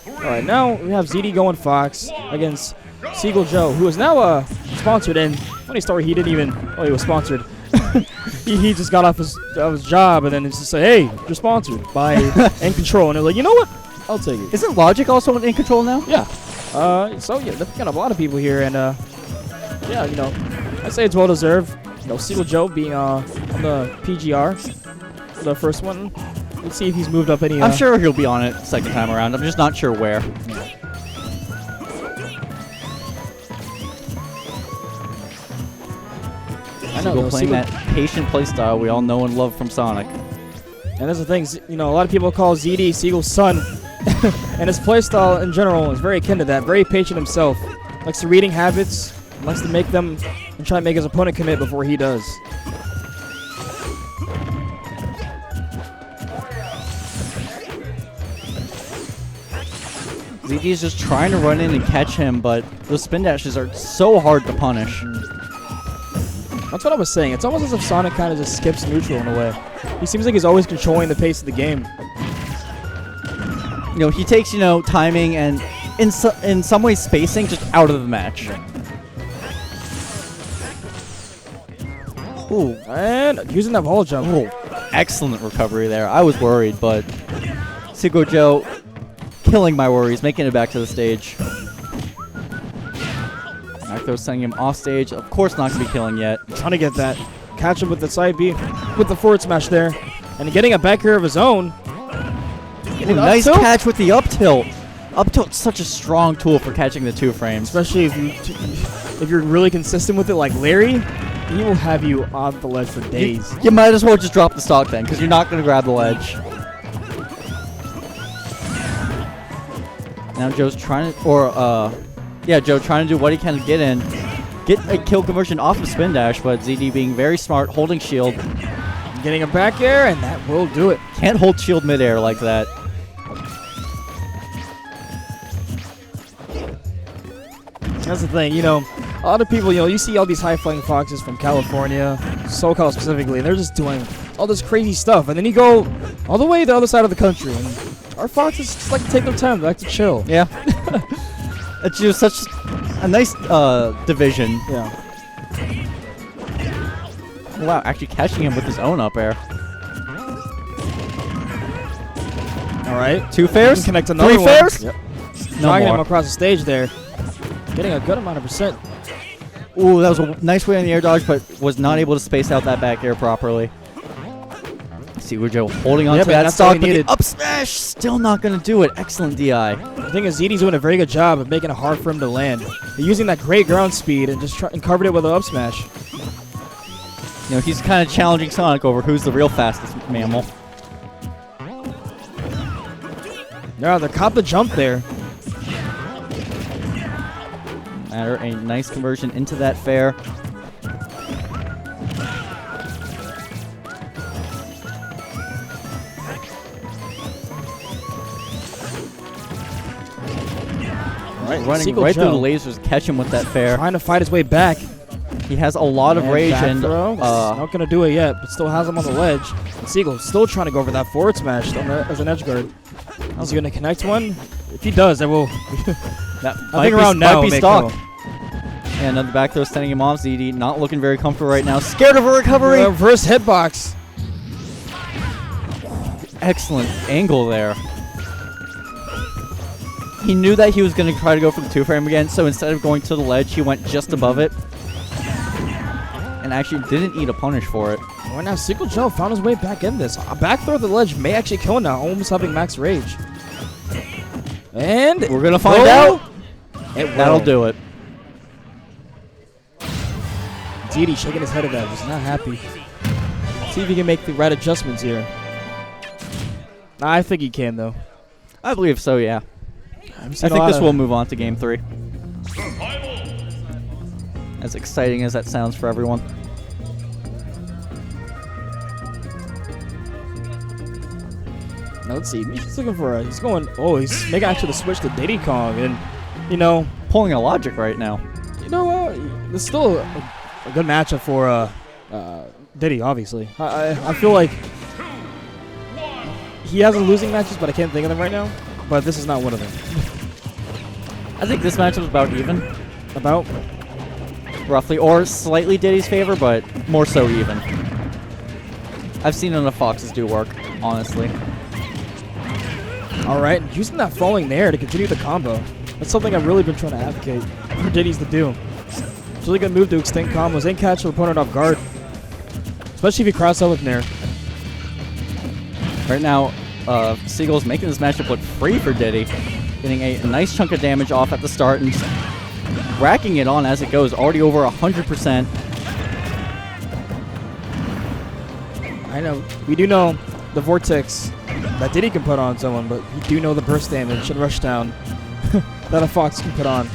Alright, now we have ZD going Fox against Seagull Joe, who is now sponsored. And funny story, he didn't even, oh, he was sponsored. he just got off his job, and then it's just like, hey, you're sponsored by In Control. And they're like, you know what? I'll take it. Isn't Logic also in Control now? Yeah. So yeah, they've got a lot of people here, and yeah, you know, I say it's well deserved. You know, Seagull Joe being on the PGR, for the first one. Let's see if he's moved up any. I'm sure he'll be on it second time around. I'm just not sure where. I know, Seagull playing that patient playstyle we all know and love from Sonic. And that's the thing, you know, a lot of people call ZD Seagull's son, and his playstyle in general is very akin to that. Very patient himself, likes to reading habits, likes to make them and try to make his opponent commit before he does. ZD's just trying to run in and catch him, but those spin dashes are so hard to punish. That's what I was saying. It's almost as if Sonic kind of just skips neutral in a way. He seems like he's always controlling the pace of the game. You know, he takes, you know, timing and in some ways spacing just out of the match. Ooh, and using that wall jump. Ooh, excellent recovery there. I was worried, but Seagull Joe killing my worries, making it back to the stage. Halethorpe sending him off stage. Of course not going to be killing yet. Trying to get that. Catch him with the side B, with the forward smash there. And getting a back air of his own. Ooh, nice catch with the up tilt. Up tilt's such a strong tool for catching the two frames. Especially if you're really consistent with it like Larry, he will have you on the ledge for days. You might as well just drop the stock then, because you're not going to grab the ledge. Now Joe's trying to, Joe trying to do what he can to get in. Get a kill conversion off of spin dash, but ZD being very smart, holding shield. Getting a back air, and that will do it. Can't hold shield midair like that. That's the thing, you know, a lot of people, you know, you see all these high-flying foxes from California, SoCal specifically, and they're just doing all this crazy stuff. And then you go all the way to the other side of the country, and our foxes just like to take their time, they like to chill. Yeah. It's just such a nice division. Yeah. Wow, actually catching him with his own up air. All right. 2 fairs? Connect another 3 fairs? Yep. No Knocking more. him across the stage there. Getting a good amount of percent. Ooh, that was a nice way on the air dodge, but was not able to space out that back air properly. Seagull Joe holding on to that stock, but the up smash still not going to do it. Excellent DI. The thing is, ZD's doing a very good job of making it hard for him to land. They're using that great ground speed and just covered it with an up smash. You know, he's kind of challenging Sonic over who's the real fastest mammal. Yeah, they caught the jump there. Matter a nice conversion into that fair. Running Seagull right Joe through the lasers, catch him with that fair. trying to fight his way back. He has a lot of rage and not gonna do it yet, but still has him on the ledge. And Seagull still trying to go for that forward smash as an edge guard. Is he gonna connect one? If he does, that will. that I think around now might be stock. And another back throw sending him off. ZD not looking very comfortable right now. Scared of a recovery. Reverse hitbox. Excellent angle there. He knew that he was going to try to go for the 2-frame again, so instead of going to the ledge, he went just above it. And actually didn't eat a punish for it. Right now, Seagull Joe found his way back in this. A back throw at the ledge may actually kill him now, almost having max rage. And we're going to find out. That'll do it. Diddy shaking his head at that, just not happy. See if he can make the right adjustments here. I think he can, though. I believe so, yeah. I think this will move on to Game 3. As exciting as that sounds for everyone. Now let's see. He's looking for he's going. Oh, he's making actually the switch to Diddy Kong, and you know, pulling a logic right now. You know, it's still a good matchup for Diddy. Obviously, I feel like he has some losing matches, but I can't think of them right now. but this is not one of them. I think this match was about even. About? Roughly, or slightly Diddy's favor, but more so even. I've seen enough Foxes do work, honestly. All right, using that falling there to continue the combo. That's something I've really been trying to advocate for Diddy's to do. It's a really good move to extend combos and catch your opponent off guard. Especially if you cross out with Nair. Right now, Seagull's making this matchup look free for Diddy. Getting a nice chunk of damage off at the start and just racking it on as it goes. Already over 100%. I know. We do know the Vortex that Diddy can put on someone, but we do know the burst damage and rush down that a Fox can put on.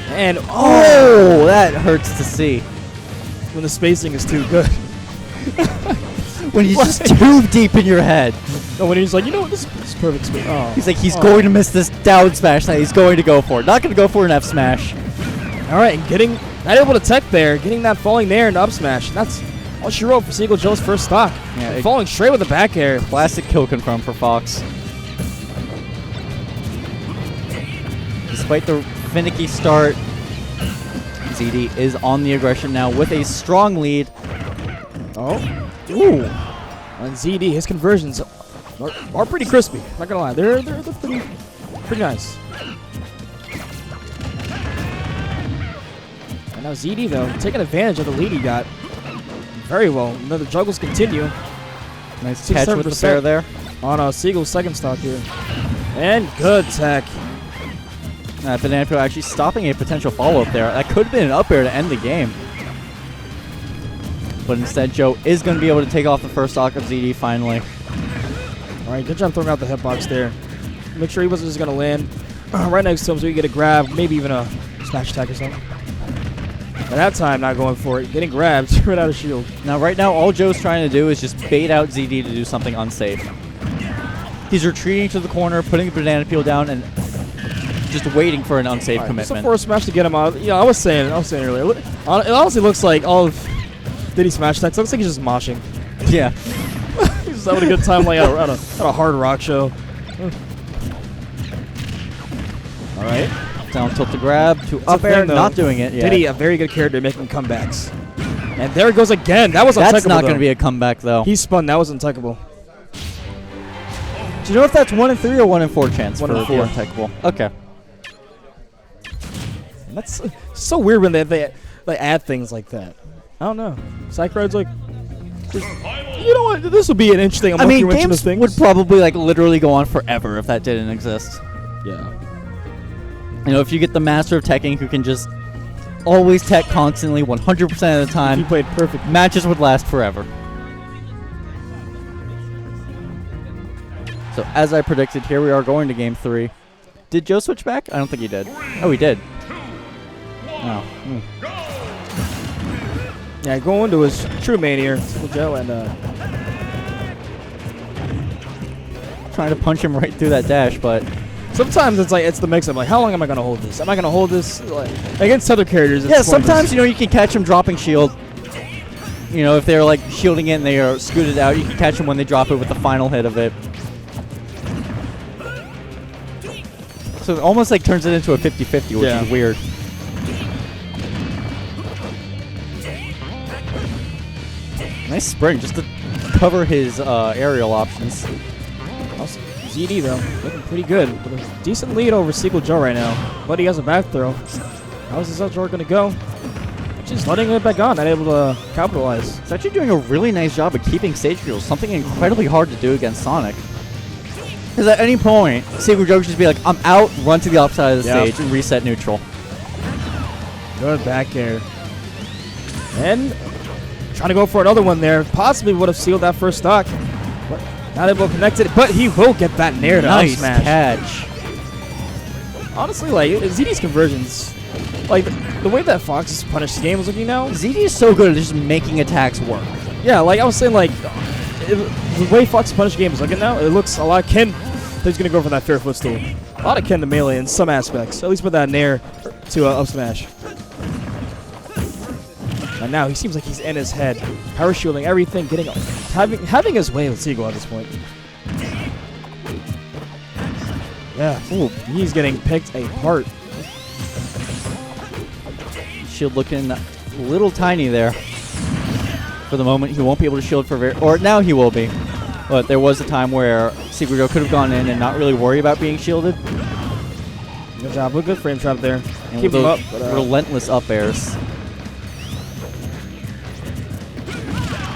And oh, that hurts to see. When the spacing is too good. When he's just too deep in your head. No, when he's like, you know what, this is perfect space. Oh. He's like, he's going to miss this down smash that he's going to go for. Not going to go for an F smash. All right, and getting not able to tech there, getting that falling there and up smash. That's all she wrote for Seagull Joe's first stock. Yeah, falling straight with the back air. Classic kill confirm for Fox. Despite the finicky start, ZD is on the aggression now with a strong lead. Oh. Ooh. And ZD, his conversions are pretty crispy. Not gonna lie, they're pretty nice. And now ZD though, taking advantage of the lead he got very well. And then the juggles continue. Nice catch with the fair there on Seagull's second stock here. And good tech. Banana Peel actually stopping a potential follow-up there. That could have been an up air to end the game. But instead, Joe is going to be able to take off the first stock of ZD finally. All right, good job throwing out the hitbox there. Make sure he wasn't just going to land right next to him so he could get a grab, maybe even a smash attack or something. At that time, not going for it, getting grabbed right out of shield. Now, right now, all Joe's trying to do is just bait out ZD to do something unsafe. He's retreating to the corner, putting the banana peel down, and just waiting for an unsafe commitment. It's a forward smash to get him out. Yeah, I was saying earlier. It honestly looks like all of Diddy smash attacks. It looks like he's just moshing. Yeah. He's just having a good time like at a hard rock show. All right. Down tilt to grab to up air, not doing it yet. Diddy, a very good character making comebacks. And there it goes again. That was untechable. That's not going to be a comeback, though. He spun. That was untechable. Do you know if that's 1 in 3 or 1 in 4 chance for 1 in 4 untechable? Okay. That's so weird when they add things like that. I don't know. Psychroid's like, you know what? This would be an interesting. I mean, games would probably like literally go on forever if that didn't exist. Yeah. You know, if you get the master of teching who can just always tech constantly 100% of the time, he played perfect. Matches would last forever. So as I predicted, here we are going to game 3. Did Joe switch back? I don't think he did. Oh, he did. Oh. Yeah, going to his true main here, Joe, and trying to punch him right through that dash, but sometimes it's the mix-up. Like, how long am I gonna hold this? Am I gonna hold this like against other characters? Yeah, sometimes you know you can catch him dropping shield. You know, if they're like shielding it and they are scooted out, you can catch them when they drop it with the final hit of it. So it almost like turns it into a 50-50, which is weird. Nice spring just to cover his aerial options. Also, ZD though, looking pretty good with a decent lead over Seagull Joe right now. But he has a back throw. How's his outdoor gonna go? Just letting it back on, not able to capitalize. He's actually doing a really nice job of keeping stage control, something incredibly hard to do against Sonic. Because at any point, Seagull Joe should just be like, I'm out, run to the opposite side of the stage, and reset neutral. Good back air. And trying to go for another one there. Possibly would have sealed that first stock. But not able to connect it, but he will get that nair to nice smash. Catch. Honestly, like, ZD's conversions, like the way that Fox's punished game is looking now. ZD is so good at just making attacks work. Yeah, like I was saying, like the way Fox's punished game is looking now, it looks a lot akin. He's gonna go for that fair footstool. A lot akin to melee in some aspects. At least with that nair to up smash. And now he seems like he's in his head, power shielding everything, having his way with Seagull at this point. Yeah. Ooh, he's getting picked apart. Shield looking a little tiny there. For the moment, he won't be able to shield for Vero. Or now he will be. But there was a time where Seagull Joe could have gone in and not really worry about being shielded. Good job. A good frame trap there. And Keep him up. But, relentless up airs.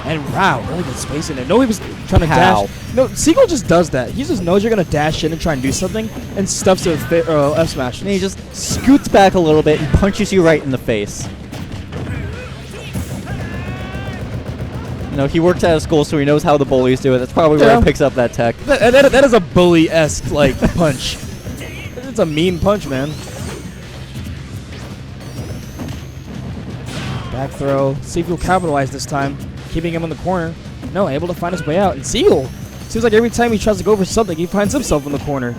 And wow, really good space in there. No, he was trying to How? dash. No, Seagull just does that. He just knows you're going to dash in and try and do something and stuffs it with F smash. And he just scoots back a little bit and punches you right in the face. You know, he works out of school, so he knows how the bullies do it. That's probably where he picks up that tech. That is a bully-esque, like, punch. It's a mean punch, man. Back throw. See if he'll capitalize this time. Keeping him in the corner. No, able to find his way out. And Seagull, seems like every time he tries to go for something, he finds himself in the corner.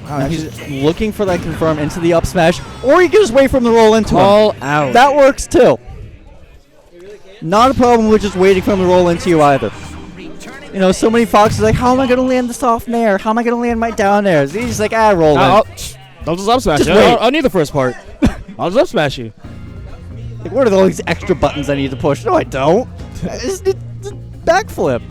Wow, he's looking for that confirm into the up smash, or he can just wait for him to roll into All him. out. That works too. Not a problem with just waiting for him to roll into you either. You know, so many Foxes like, how am I going to land the soft nair? How am I going to land my down airs? He's just like, roll in. I'll just up smash Just you. wait. I'll need the first part. I'll just up smash you. Like, what are all these extra buttons I need to push? No, I don't. It's backflip.